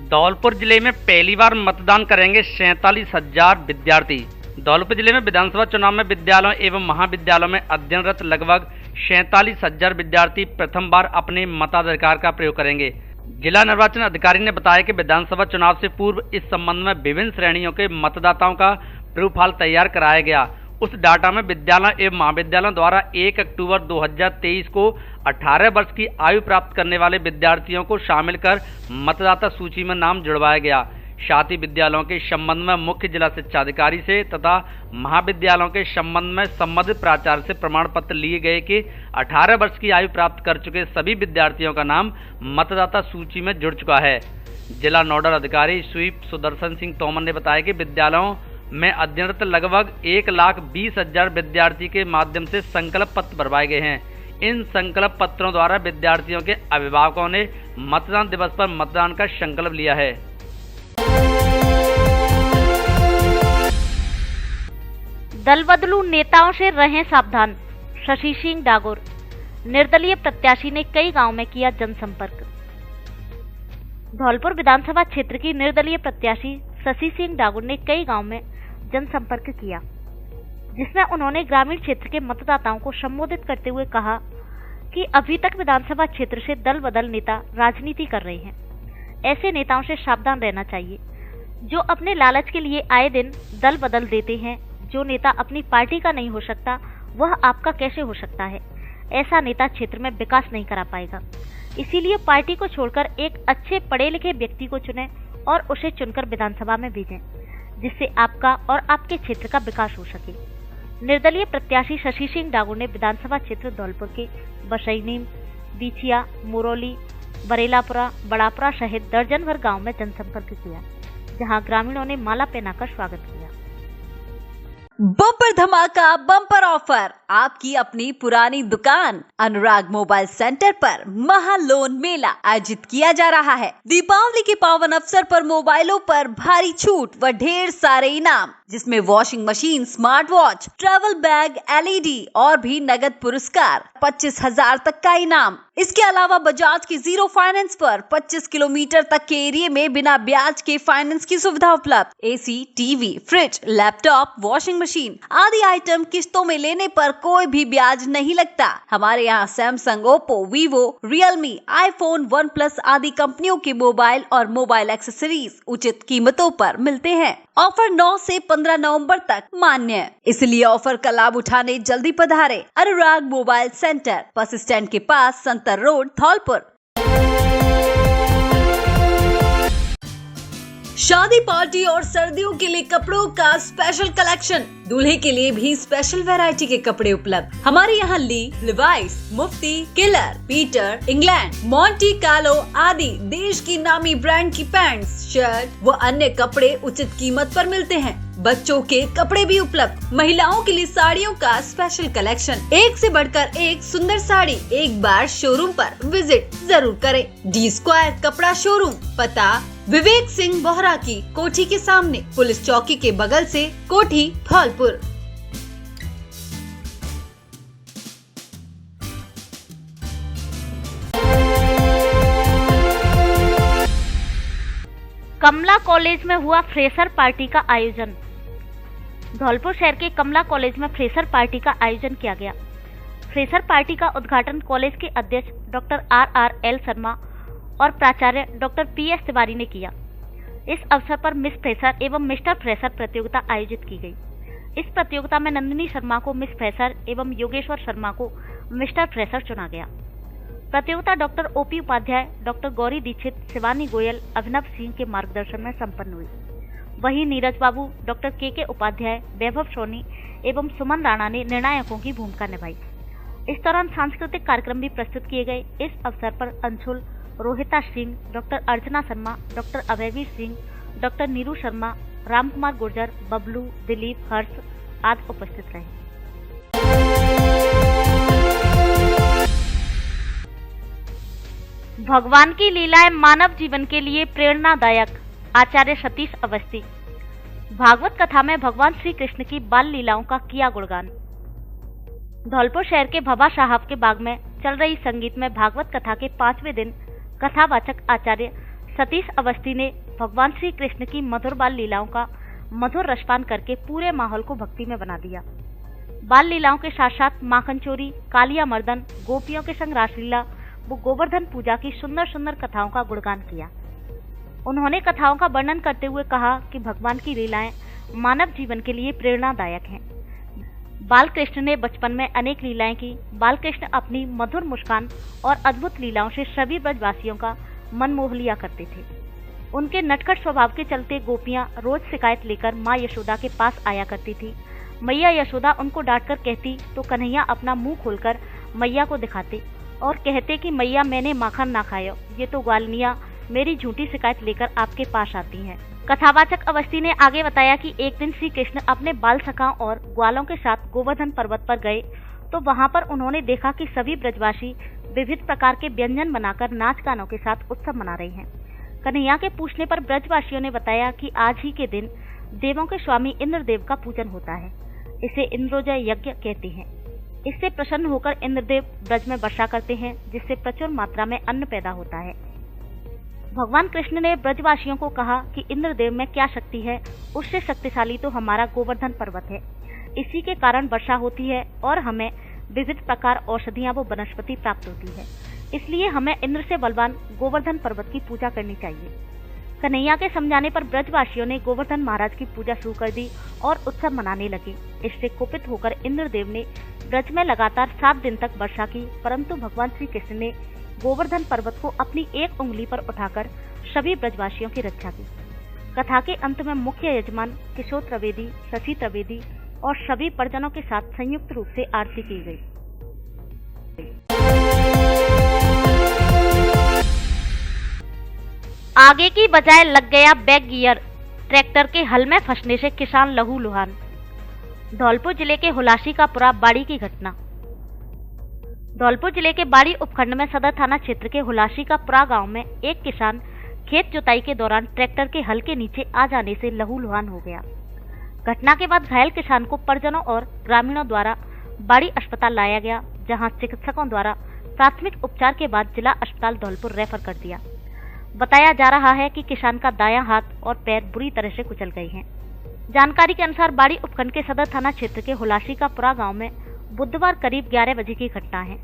धौलपुर जिले में पहली बार मतदान करेंगे 47,000 विद्यार्थी। धौलपुर जिले में विधानसभा चुनाव में विद्यालयों एवं महाविद्यालयों में अध्ययनरत लगभग 47,000 विद्यार्थी प्रथम बार अपने मताधिकार का प्रयोग करेंगे। जिला निर्वाचन अधिकारी ने बताया कि विधानसभा चुनाव से पूर्व इस संबंध में विभिन्न श्रेणियों के मतदाताओं का प्रूफाल तैयार कराया गया। उस डाटा में विद्यालय एवं महाविद्यालयों द्वारा 1 अक्टूबर 2023 को 18 वर्ष की आयु प्राप्त करने वाले विद्यार्थियों को शामिल कर मतदाता सूची में नाम जुड़वाया गया। साथ ही विद्यालयों के संबंध में मुख्य जिला शिक्षा अधिकारी से तथा महाविद्यालयों के संबंध में संबंधित प्राचार्य से प्रमाण पत्र लिए गए कि 18 वर्ष की आयु प्राप्त कर चुके सभी विद्यार्थियों का नाम मतदाता सूची में जुड़ चुका है। जिला नोडल अधिकारी स्वीप सुदर्शन सिंह तोमर ने बताया कि विद्यालयों में अध्ययनरत लगभग 1,20,000 विद्यार्थी के माध्यम से संकल्प पत्र भरवाए गए हैं। इन संकल्प पत्रों द्वारा विद्यार्थियों के अभिभावकों ने मतदान दिवस पर मतदान का संकल्प लिया है। दल बदलू नेताओं से रहें सावधान, शशि सिंह डागोर। निर्दलीय प्रत्याशी ने कई गांव में किया जनसंपर्क। धौलपुर विधानसभा क्षेत्र की निर्दलीय प्रत्याशी शशि सिंह डागोर ने कई गांव में जनसंपर्क किया, जिसमें उन्होंने ग्रामीण क्षेत्र के मतदाताओं को संबोधित करते हुए कहा कि अभी तक विधानसभा क्षेत्र से दल बदल नेता राजनीति कर रहे हैं। ऐसे नेताओं से सावधान रहना चाहिए जो अपने लालच के लिए आए दिन दल बदल देते हैं। जो नेता अपनी पार्टी का नहीं हो सकता वह आपका कैसे हो सकता है। ऐसा नेता क्षेत्र में विकास नहीं करा पाएगा। इसीलिए पार्टी को छोड़कर एक अच्छे पढ़े लिखे व्यक्ति को चुनें और उसे चुनकर विधानसभा में भेजें, जिससे आपका और आपके क्षेत्र का विकास हो सके। निर्दलीय प्रत्याशी शशि सिंह डागोर ने विधानसभा क्षेत्र धौलपुर के बसईनीम, बीछिया, मुरौली, बरेलापुरा, बड़ापुरा सहित दर्जन भर गाँव में जनसंपर्क किया, जहाँ ग्रामीणों ने माला पहनाकर स्वागत किया। बम्पर धमाका, बम्पर ऑफर, आपकी अपनी पुरानी दुकान अनुराग मोबाइल सेंटर पर महा लोन मेला आयोजित किया जा रहा है। दीपावली के पावन अवसर पर मोबाइलों पर भारी छूट व ढेर सारे इनाम, जिसमें washing machine, smart watch, travel bag, LED और भी नगद पुरस्कार, 25,000 तक का इनाम। इसके अलावा बजाज की 0 फाइनेंस पर 25 किलोमीटर तक के एरिया में बिना ब्याज के फाइनेंस की सुविधा उपलब्ध। AC, TV, fridge, laptop, washing machine आदि आइटम किस्तों में लेने पर कोई भी ब्याज नहीं लगता। हमारे यहाँ Samsung, Oppo, Vivo, Realme, iPhone, OnePlus आदि कंपनियों के मोबाइल और मोबाइल एक्सेसरीज उचित कीमतों पर मिलते हैं। ऑफर 9 से 15 नवंबर तक मान्य है, इसलिए ऑफर का लाभ उठाने जल्दी पधारे। अनुराग मोबाइल सेंटर, बस स्टैंड के पास, संतर रोड, धौलपुर। शादी, पार्टी और सर्दियों के लिए कपड़ों का स्पेशल कलेक्शन, दूल्हे के लिए भी स्पेशल वैरायटी के कपड़े उपलब्ध। हमारे यहाँ Lee, Levi's, Mufti, Killer, Peter, England, Monte Carlo आदि देश की नामी ब्रांड की पैंट्स, शर्ट व अन्य कपड़े उचित कीमत पर मिलते हैं। बच्चों के कपड़े भी उपलब्ध। महिलाओं के लिए साड़ियों का स्पेशल कलेक्शन, एक से बढ़कर एक सुंदर साड़ी। एक बार शोरूम पर विजिट जरूर करें। D स्क्वायर कपड़ा शोरूम, पता विवेक सिंह बोहरा की कोठी के सामने, पुलिस चौकी के बगल से, कोठी, धौलपुर। कमला कॉलेज में हुआ फ्रेशर पार्टी का आयोजन। धौलपुर शहर के कमला कॉलेज में फ्रेशर पार्टी का आयोजन किया गया। फ्रेशर पार्टी का उद्घाटन कॉलेज के अध्यक्ष डॉक्टर RRL शर्मा और प्राचार्य डॉक्टर PS तिवारी ने किया। इस अवसर पर मिस फ्रेशर एवं मिस्टर फ्रेशर प्रतियोगिता आयोजित की गई। इस प्रतियोगिता में नंदिनी शर्मा को मिस फ्रेशर एवं योगेश्वर शर्मा को मिस्टर फ्रेशर चुना गया। प्रतियोगिता doctor OP Upadhyay, doctor Gauri Dikshit, Shivani Goyal, Abhinav Singh के मार्गदर्शन में संपन्न हुई। वहीं नीरज बाबू, डॉक्टर KK उपाध्याय, वैभव सोनी एवं सुमन राणा ने निर्णायकों की भूमिका निभाई। इस दौरान सांस्कृतिक कार्यक्रम भी प्रस्तुत किए गए। इस अवसर पर अंशुल, रोहिता Singh, doctor Archana Sharma, doctor Abhayveer Singh, doctor Neeru Sharma, Ramkumar Gurjar, Bablu, Dilip, हर्ष आदि उपस्थित रहे। भगवान की लीलाएं मानव जीवन के लिए प्रेरणादायक, आचार्य सतीश अवस्थी। भागवत कथा में भगवान श्री कृष्ण की बाल लीलाओं का किया गुणगान। धौलपुर शहर के भभा साहब के बाग में चल रही संगीत में भागवत कथा के 5वें दिन कथावाचक आचार्य सतीश अवस्थी ने भगवान श्री कृष्ण की मधुर बाल लीलाओं का मधुर रसपान करके पूरे माहौल को भक्ति में बना दिया। बाल लीलाओं के साथ साथ माखन चोरी, कालिया मर्दन, गोपियों के संग रासलीला वो गोवर्धन पूजा की सुंदर सुंदर कथाओं का गुणगान किया। उन्होंने कथाओं का वर्णन करते हुए कहा कि भगवान की लीलाएं मानव जीवन के लिए प्रेरणादायक हैं। बालकृष्ण ने बचपन में अनेक लीलाएं की। बालकृष्ण अपनी मधुर मुस्कान और अद्भुत लीलाओं से सभी ब्रजवासियों का मन मोह लिया करते थे। उनके नटखट स्वभाव के चलते गोपियां रोज शिकायत लेकर माँ यशोदा के पास आया करती थी। मैया यशोदा उनको डांटकर कहती तो कन्हैया अपना मुंह खोलकर मैया को दिखाते और कहते कि मैया मैंने माखन ना खाया, ये तो ग्वालनिया मेरी झूठी शिकायत लेकर आपके पास आती हैं। कथावाचक अवस्थी ने आगे बताया कि एक दिन श्री कृष्ण अपने बाल सखाओं और ग्वालों के साथ गोवर्धन पर्वत पर गए तो वहां पर उन्होंने देखा कि सभी ब्रजवासी विविध प्रकार के व्यंजन बनाकर नाच गानों के साथ उत्सव मना रहे हैं। कन्हैया के पूछने पर ब्रजवासियों ने बताया कि आज ही के दिन देवों के स्वामी इंद्रदेव का पूजन होता है। इसे इंद्रोजय यज्ञ कहते हैं। इससे प्रसन्न होकर इंद्रदेव ब्रज में वर्षा करते हैं, जिससे प्रचुर मात्रा में अन्न पैदा होता है। भगवान कृष्ण ने ब्रजवासियों को कहा कि इंद्रदेव में क्या शक्ति है, उससे शक्तिशाली तो हमारा गोवर्धन पर्वत है। इसी के कारण वर्षा होती है और हमें विविध प्रकार औषधियां व वनस्पति प्राप्त होती है। इसलिए हमें इंद्र से बलवान गोवर्धन पर्वत की पूजा करनी चाहिए। कन्हैया के समझाने पर ब्रजवासियों ने गोवर्धन महाराज की पूजा शुरू कर दी और उत्सव मनाने लगे। इससे कुपित होकर इंद्रदेव ने ब्रज में लगातार 7 दिन तक वर्षा की, परंतु भगवान श्री कृष्ण ने गोवर्धन पर्वत को अपनी एक उंगली पर उठाकर सभी ब्रजवासियों की रक्षा की। कथा के अंत में मुख्य यजमान किशोर त्रिवेदी, शशि त्रिवेदी और सभी परिजनों के साथ संयुक्त रूप से आरती की गई। आगे की बजाय लग गया बैक गियर, ट्रैक्टर के हल में फंसने से किसान लहूलुहान। धौलपुर जिले के हुलासी का पुरा बाड़ी की घटना। धौलपुर जिले के बाड़ी उपखंड में सदर थाना क्षेत्र के हुलासी का पुरा गांव में एक किसान खेत जुताई के दौरान ट्रैक्टर के हल के नीचे आ जाने से लहूलुहान हो गया। घटना के बाद घायल किसान को परिजनों और ग्रामीणों द्वारा बाड़ी अस्पताल लाया गया, जहां चिकित्सकों द्वारा प्राथमिक उपचार के बाद जिला अस्पताल धौलपुर रेफर कर दिया। बताया जा रहा है कि किसान का दायां हाथ और पैर बुरी तरह से कुचल गए हैं। जानकारी के अनुसार बाड़ी उपखंड के सदर थाना क्षेत्र के हुलासी का पुरा गांव में बुधवार करीब 11 बजे की घटना है,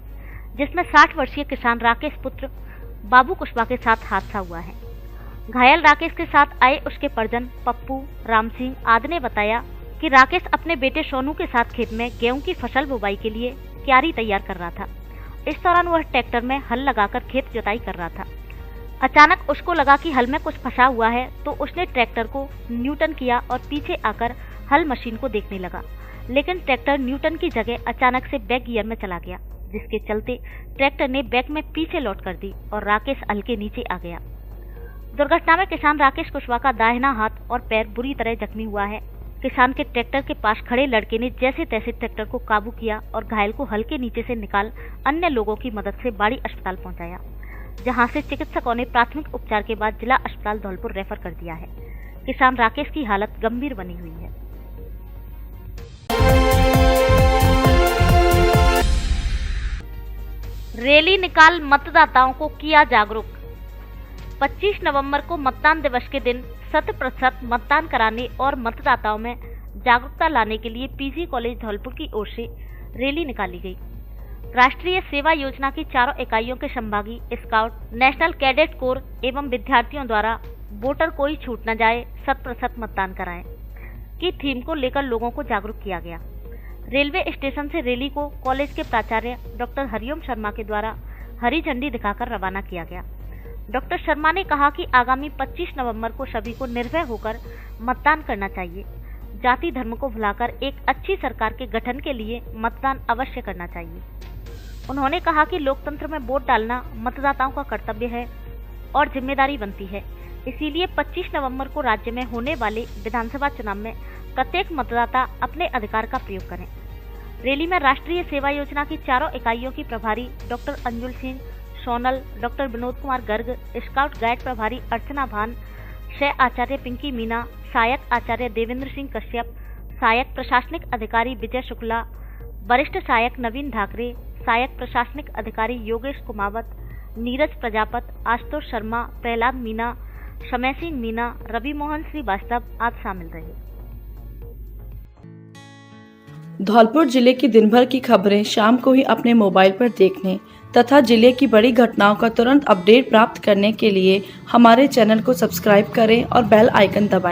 जिसमें 60 वर्षीय किसान राकेश पुत्र बाबू कुशवाहा के साथ हादसा हुआ है। घायल राकेश के साथ आए उसके परिजन पप्पू, राम सिंह आदि ने बताया कि राकेश अपने बेटे सोनू के साथ खेत में गेहूं की फसल बुवाई के लिए क्यारी तैयार कर रहा था। इस दौरान वह ट्रैक्टर में हल लगाकर खेत जुताई कर रहा था। अचानक उसको लगा कि हल में कुछ फंसा हुआ है, तो उसने ट्रैक्टर को न्यूटन किया और पीछे आकर हल मशीन को देखने लगा, लेकिन ट्रैक्टर न्यूटन की जगह अचानक से बैक गियर में चला गया, जिसके चलते ट्रैक्टर ने बैक में पीछे लौट कर दी और राकेश हल के नीचे आ गया। दुर्घटना में किसान राकेश कुशवाहा का दाहिना हाथ और पैर बुरी तरह जख्मी हुआ है। किसान के ट्रैक्टर के पास खड़े लड़के ने जैसे तैसे ट्रैक्टर को काबू किया और घायल को हल के नीचे से निकाल अन्य लोगों की मदद से बाड़ी अस्पताल पहुंचाया, जहां से चिकित्सकों ने प्राथमिक उपचार के बाद जिला अस्पताल धौलपुर रेफर कर दिया है। किसान राकेश की हालत गंभीर बनी हुई है। रैली निकाल मतदाताओं को किया जागरूक। 25 नवंबर को मतदान दिवस के दिन 100% मतदान कराने और मतदाताओं में जागरूकता लाने के लिए पीजी कॉलेज धौलपुर की ओर से रैली निकाली गई। राष्ट्रीय सेवा योजना की चारों इकाइयों के संभागी स्काउट, नेशनल कैडेट कोर एवं विद्यार्थियों द्वारा वोटर कोई छूट न जाए 100% मतदान कराएं की थीम को लेकर लोगों को जागरूक किया गया। रेलवे स्टेशन से रैली को कॉलेज के प्राचार्य डॉक्टर हरिओम शर्मा के द्वारा हरी झंडी दिखाकर रवाना किया गया। डॉक्टर शर्मा ने कहा कि आगामी 25 नवंबर को सभी को निर्भय होकर मतदान करना चाहिए। जाति धर्म को भुलाकर एक अच्छी सरकार के गठन के लिए मतदान अवश्य करना चाहिए। उन्होंने कहा कि लोकतंत्र में वोट डालना मतदाताओं का कर्तव्य है और जिम्मेदारी बनती है। इसीलिए 25 नवंबर को राज्य में होने वाले विधानसभा चुनाव में प्रत्येक मतदाता अपने अधिकार का प्रयोग करें। रैली में राष्ट्रीय सेवा योजना की चारों इकाइयों की प्रभारी doctor Anjul Singh Sonal, doctor Vinod Kumar Garg, scout guide प्रभारी अर्चना भान, सह आचार्य पिंकी मीना, सहायक आचार्य देवेंद्र सिंह कश्यप, सहायक प्रशासनिक अधिकारी विजय शुक्ला, वरिष्ठ सहायक नवीन ढाकरे, सहायक प्रशासनिक अधिकारी योगेश कुमावत, नीरज प्रजापत, आशुतोष शर्मा, प्रहलाद मीना, समय सिंह मीना, रवि मोहन श्रीवास्तव आदि शामिल रहे। धौलपुर जिले की दिन भर की खबरें शाम को ही अपने मोबाइल पर देखने तथा जिले की बड़ी घटनाओं का तुरंत अपडेट प्राप्त करने के लिए हमारे चैनल को सब्सक्राइब करें और बेल आइकन दबाएं।